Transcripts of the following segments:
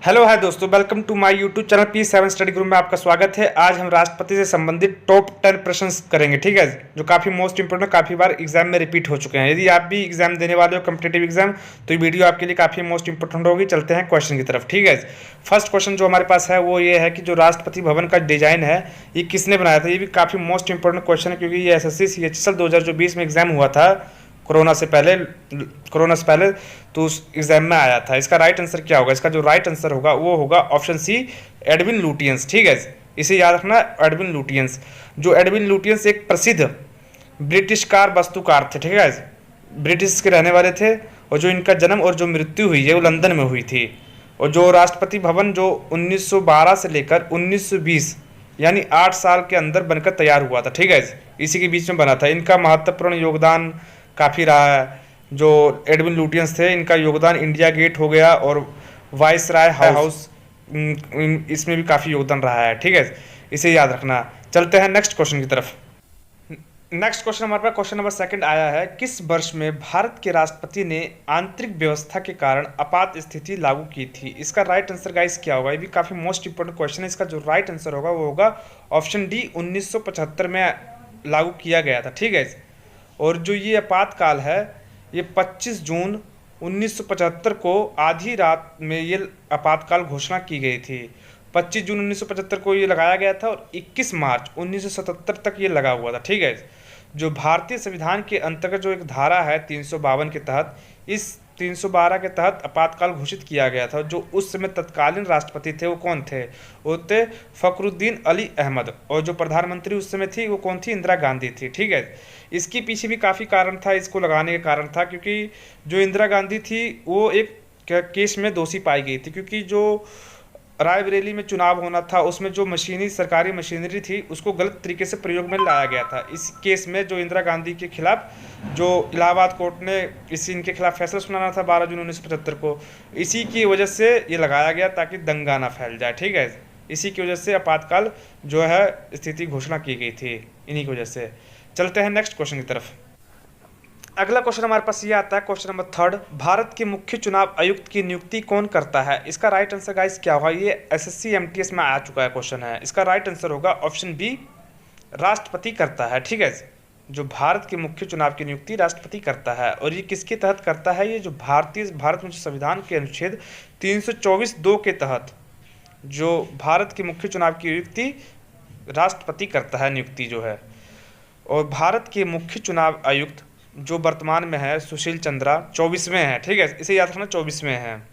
Hello hi दोस्तों, welcome to my YouTube channel P7 study group में आपका स्वागत है। आज हम राष्ट्रपति से संबंधित टॉप 10 प्रश्न करेंगे, ठीक है, जो काफ़ी मोस्ट इंपोर्टेंट काफ़ी बार एग्जाम में रिपीट हो चुके हैं। यदि आप भी एग्जाम देने वाले हो कॉम्पिटिटिव एग्जाम, तो ये वीडियो आपके लिए काफ़ी मोस्ट इंपोर्टेंट होगी। चलते हैं क्वेश्चन की तरफ, ठीक है। फर्स्ट क्वेश्चन जो हमारे पास है वो ये है कि जो राष्ट्रपति भवन का डिजाइन है ये किसने बनाया था। ये भी काफ़ी मोस्ट इंपोर्टेंट क्वेश्चन है क्योंकि ये SSC CHSL 2020 में एग्जाम हुआ था कोरोना से पहले, तो उस एग्जाम में आया था। इसका राइट आंसर क्या होगा? इसका जो राइट आंसर होगा वो होगा ऑप्शन सी, एडविन लुटियंस, ठीक है। इसे याद रखना, एडविन लुटियंस। जो एडविन लुटियंस एक प्रसिद्ध ब्रिटिश कार वास्तुकार थे, ठीक है, ब्रिटिश के रहने वाले थे। और जो इनका जन्म और जो मृत्यु हुई है वो लंदन में हुई थी। और जो राष्ट्रपति भवन जो 1912 से लेकर 1920 यानी 8 साल के अंदर बनकर तैयार हुआ था, ठीक है, इसी के बीच में बना था। इनका महत्वपूर्ण योगदान काफ़ी रहा है। जो एडविन लुटियंस थे इनका योगदान इंडिया गेट हो गया और वाइसराय हाउस, इसमें भी काफ़ी योगदान रहा है, ठीक है, इसे याद रखना। चलते हैं नेक्स्ट क्वेश्चन की तरफ। नेक्स्ट क्वेश्चन हमारे पास क्वेश्चन नंबर 2 आया है। किस वर्ष में भारत के राष्ट्रपति ने आंतरिक व्यवस्था के कारण आपात स्थिति लागू की थी? इसका राइट आंसर गाइस क्या होगा? ये भी काफ़ी मोस्ट इंपोर्टेंट क्वेश्चन है। इसका जो राइट आंसर होगा वो होगा ऑप्शन डी, 1975 में लागू किया गया था, ठीक है। और जो ये आपातकाल है ये 25 जून 1975 को आधी रात में ये आपातकाल घोषणा की गई थी। 25 जून 1975 को ये लगाया गया था और 21 मार्च 1977 तक ये लगा हुआ था, ठीक है। जो भारतीय संविधान के अंतर्गत जो एक धारा है 352 के तहत, इस 312 के तहत आपातकाल घोषित किया गया था। जो उस समय तत्कालीन राष्ट्रपति थे वो कौन थे? वो थे फखरुद्दीन अली अहमद। और जो प्रधानमंत्री उस समय थी वो कौन थी? इंदिरा गांधी थी, ठीक है। इसके पीछे भी काफ़ी कारण था, इसको लगाने का कारण था क्योंकि जो इंदिरा गांधी थी वो एक केस में दोषी पाई गई थी। क्योंकि जो रायबरेली में चुनाव होना था उसमें जो सरकारी मशीनरी थी उसको गलत तरीके से प्रयोग में लाया गया था। इस केस में जो इंदिरा गांधी के खिलाफ जो इलाहाबाद कोर्ट ने इनके खिलाफ फैसला सुनाना था 12 जून 1975 को, इसी की वजह से ये लगाया गया ताकि दंगा ना फैल जाए, ठीक है। इसी की वजह से आपातकाल जो है स्थिति घोषणा की गई थी, इन्हीं की वजह से। चलते हैं नेक्स्ट क्वेश्चन की तरफ। अगला क्वेश्चन हमारे पास ये आता है, क्वेश्चन नंबर 3, भारत के मुख्य चुनाव आयुक्त की नियुक्ति कौन करता है? इसका राइट आंसर गाइस क्या होगा? ये SSC MTS में आ चुका है क्वेश्चन है। इसका राइट आंसर होगा ऑप्शन बी, राष्ट्रपति करता है, ठीक है। जो भारत के मुख्य चुनाव की नियुक्ति राष्ट्रपति करता है। और ये किसके तहत करता है? ये जो भारत में जो संविधान के अनुच्छेद 324(2) के तहत जो भारत के मुख्य चुनाव की नियुक्ति राष्ट्रपति करता है, नियुक्ति जो है। और भारत के मुख्य चुनाव आयुक्त जो वर्तमान में है सुशील चंद्रा 24वें हैं, ठीक है, इसे याद रखना 24वें हैं।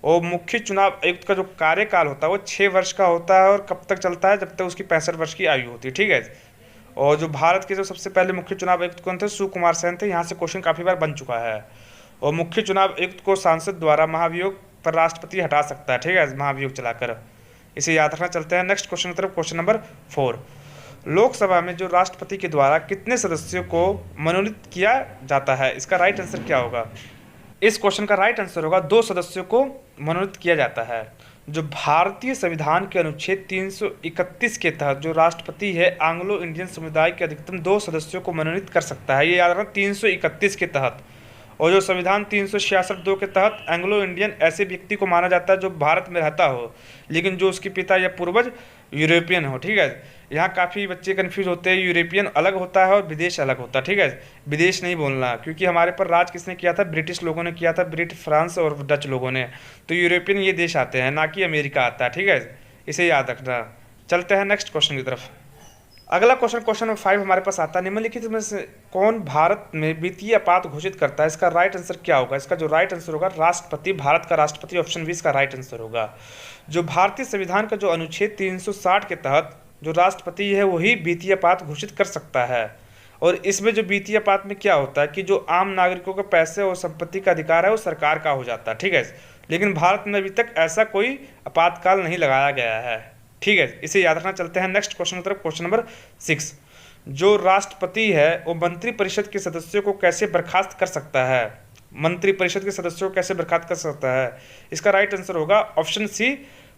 और मुख्य चुनाव आयुक्त का जो कार्यकाल होता है वो 6 वर्ष का होता है और कब तक चलता है? जब तक उसकी 65 वर्ष की आयु होती है, ठीक है। और जो भारत के जो सबसे पहले मुख्य चुनाव आयुक्त कौन थे? सुकुमार सेन थे। यहाँ से क्वेश्चन काफ़ी बार बन चुका है। और मुख्य चुनाव आयुक्त को सांसद द्वारा महाभियोग पर राष्ट्रपति हटा सकता है, ठीक है, महाभियोग चलाकर, इसे याद रखना। चलते हैं नेक्स्ट क्वेश्चन की तरफ। क्वेश्चन नंबर 4, लोकसभा में जो राष्ट्रपति के द्वारा कितने सदस्यों को मनोनीत किया जाता है? इसका राइट आंसर क्या होगा? इस क्वेश्चन का राइट आंसर होगा 2 सदस्यों को मनोनीत किया जाता है। जो भारतीय संविधान के अनुच्छेद 331 के तहत जो राष्ट्रपति है एंग्लो इंडियन समुदाय के अधिकतम 2 सदस्यों को मनोनीत कर सकता है, ये याद रखना, 331 के तहत। और जो संविधान 366(2) के तहत एंग्लो इंडियन ऐसे व्यक्ति को माना जाता है जो भारत में रहता हो लेकिन जो उसके पिता या पूर्वज यूरोपियन हो, ठीक है। यहाँ काफ़ी बच्चे कंफ्यूज होते हैं, यूरोपियन अलग होता है और विदेश अलग होता है, ठीक है, विदेश नहीं बोलना, क्योंकि हमारे पर राज किसने किया था? ब्रिटिश लोगों ने किया था, ब्रिटिश, फ्रांस और डच लोगों ने। तो यूरोपियन ये देश आते हैं, ना कि अमेरिका आता है, ठीक है, इसे याद रखना। चलते हैं नेक्स्ट क्वेश्चन की तरफ। अगला क्वेश्चन, क्वेश्चन नंबर 5 हमारे पास आता है, निम्नलिखित में से कौन भारत में वित्तीय आपात घोषित करता है? इसका राइट आंसर क्या होगा? इसका जो राइट आंसर होगा राष्ट्रपति, भारत का राष्ट्रपति, ऑप्शन 20 का राइट आंसर होगा। जो भारतीय संविधान का जो अनुच्छेद 360 के तहत जो राष्ट्रपति है वही वित्तीय आपात घोषित कर सकता है। और इसमें जो वित्तीय आपात में क्या होता है कि जो आम नागरिकों के पैसे और संपत्ति का अधिकार है वो सरकार का हो जाता है, ठीक है। लेकिन भारत में अभी तक ऐसा कोई आपातकाल नहीं लगाया गया है, ठीक है, इसे याद रखना। चलते हैं नेक्स्ट क्वेश्चन की तरफ। क्वेश्चन नंबर 6, जो राष्ट्रपति है वो मंत्रिपरिषद के सदस्यों को कैसे बर्खास्त कर सकता है? मंत्रिपरिषद के सदस्यों को कैसे बर्खास्त कर सकता है? इसका राइट आंसर होगा ऑप्शन सी,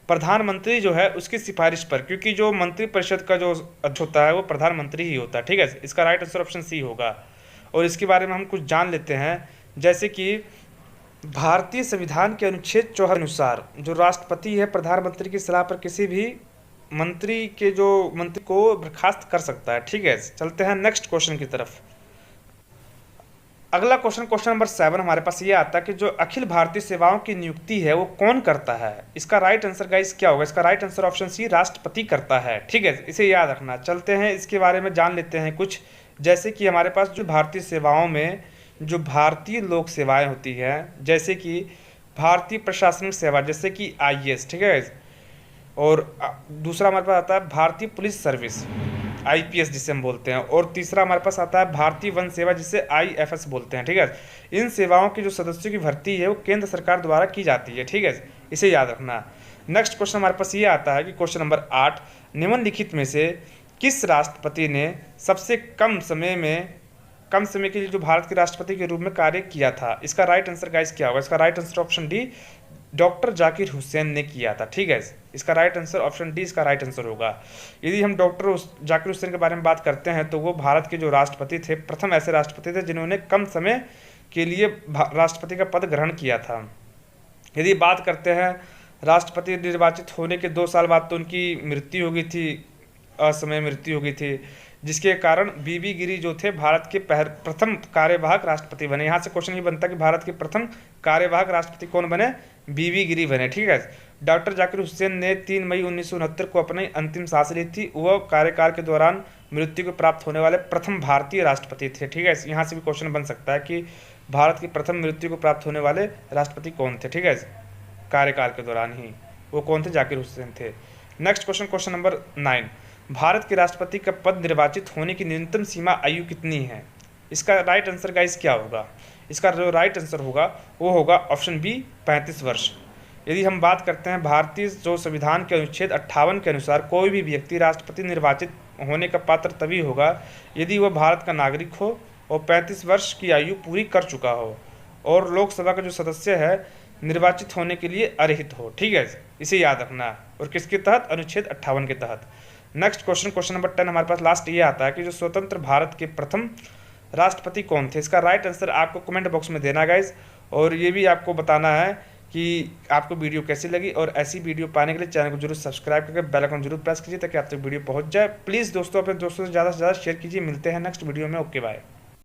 प्रधानमंत्री जो है उसकी सिफारिश पर, क्योंकि जो मंत्रिपरिषद का जो अध्यक्ष होता है वो प्रधानमंत्री ही होता है, ठीक है। इसका राइट आंसर ऑप्शन सी होगा। और इसके बारे में हम कुछ जान लेते हैं, जैसे कि भारतीय संविधान के अनुच्छेद 74 अनुसार जो राष्ट्रपति है प्रधानमंत्री की सलाह पर किसी भी मंत्री को बर्खास्त कर सकता है। ठीक है, चलते हैं नेक्स्ट क्वेश्चन की तरफ। अगला क्वेश्चन, क्वेश्चन नंबर 7 हमारे पास ये आता है कि जो अखिल भारतीय सेवाओं की नियुक्ति है वो कौन करता है। इसका राइट आंसर गाइस क्या होगा? इसका राइट आंसर ऑप्शन सी, राष्ट्रपति करता है। ठीक है, इसे याद रखना। चलते हैं इसके बारे में जान लेते हैं कुछ। जैसे कि हमारे पास जो भारतीय सेवाओं में जो भारतीय लोक सेवाएं होती हैं, जैसे कि भारतीय प्रशासनिक सेवा, जैसे कि आईएएस, ठीक है, और दूसरा हमारे पास आता है भारतीय पुलिस सर्विस, आईपीएस जिसे हम बोलते हैं, और तीसरा हमारे पास आता है भारतीय वन सेवा जिसे आईएफएस बोलते हैं। ठीक है, इन सेवाओं की जो सदस्यों की भर्ती है वो केंद्र सरकार द्वारा की जाती है। ठीक है, इसे याद रखना। नेक्स्ट क्वेश्चन हमारे पास ये आता है कि क्वेश्चन नंबर 8, निम्नलिखित में से किस राष्ट्रपति ने सबसे कम समय के लिए जो भारत के राष्ट्रपति के रूप में कार्य किया था? इसका राइट आंसर गाइस क्या होगा? इसका right answer option D, doctor Zakir Hussain ने किया था। ठीक है, इसका राइट आंसर ऑप्शन डी इसका राइट आंसर होगा। यदि हम डॉक्टर जाकिर हुसैन के बारे में बात करते हैं तो वो भारत के जो राष्ट्रपति थे, प्रथम ऐसे राष्ट्रपति थे जिन्होंने कम समय के लिए राष्ट्रपति का पद ग्रहण किया था। यदि बात करते हैं राष्ट्रपति निर्वाचित होने के 2 साल बाद तो उनकी मृत्यु हो गई थी, असमय मृत्यु हो गई थी, जिसके कारण बीबी गिरी जो थे भारत के प्रथम कार्यवाहक राष्ट्रपति बने। यहाँ से क्वेश्चन ये बनता है कि भारत के प्रथम कार्यवाहक राष्ट्रपति कौन बने? बीबी गिरी बने। ठीक है, डॉक्टर जाकिर हुसैन ने 3 मई 1969 को अपनी अंतिम सांस ली थी। वह कार्यकाल के दौरान मृत्यु को प्राप्त होने वाले प्रथम भारतीय राष्ट्रपति थे। ठीक है, यहाँ से भी क्वेश्चन बन सकता है कि भारत की प्रथम मृत्यु को प्राप्त होने वाले राष्ट्रपति कौन थे। ठीक है, कार्यकाल के दौरान ही वो कौन थे? जाकिर हुसैन थे। Next question, question number 9, Bharat के राष्ट्रपति का पद निर्वाचित होने की न्यूनतम सीमा आयु कितनी है? इसका राइट आंसर गाइस क्या होगा? इसका जो राइट आंसर होगा वो होगा ऑप्शन बी, 35 वर्ष। यदि हम बात करते हैं भारतीय जो संविधान के अनुच्छेद 58 के अनुसार कोई भी व्यक्ति राष्ट्रपति निर्वाचित होने का पात्र तभी होगा यदि वह भारत का नागरिक हो और 35 वर्ष की आयु पूरी कर चुका हो और लोकसभा का जो सदस्य है निर्वाचित होने के लिए अर्हित हो। ठीक है, इसे याद रखना। और किसके तहत? अनुच्छेद 58 के तहत। नेक्स्ट क्वेश्चन, क्वेश्चन नंबर 10 हमारे पास लास्ट ये आता है कि जो स्वतंत्र भारत के प्रथम राष्ट्रपति कौन थे? इसका राइट आंसर आपको कमेंट बॉक्स में देना गाइज, और ये भी आपको बताना है कि आपको वीडियो कैसी लगी। और ऐसी वीडियो पाने के लिए चैनल को जरूर सब्सक्राइब करके बेल आइकन जरूर प्रेस कीजिए ताकि आप तक वीडियो पहुंच जाए। प्लीज़ दोस्तों अपने दोस्तों से ज़्यादा शेयर कीजिए। मिलते हैं नेक्स्ट वीडियो में। Okay bye.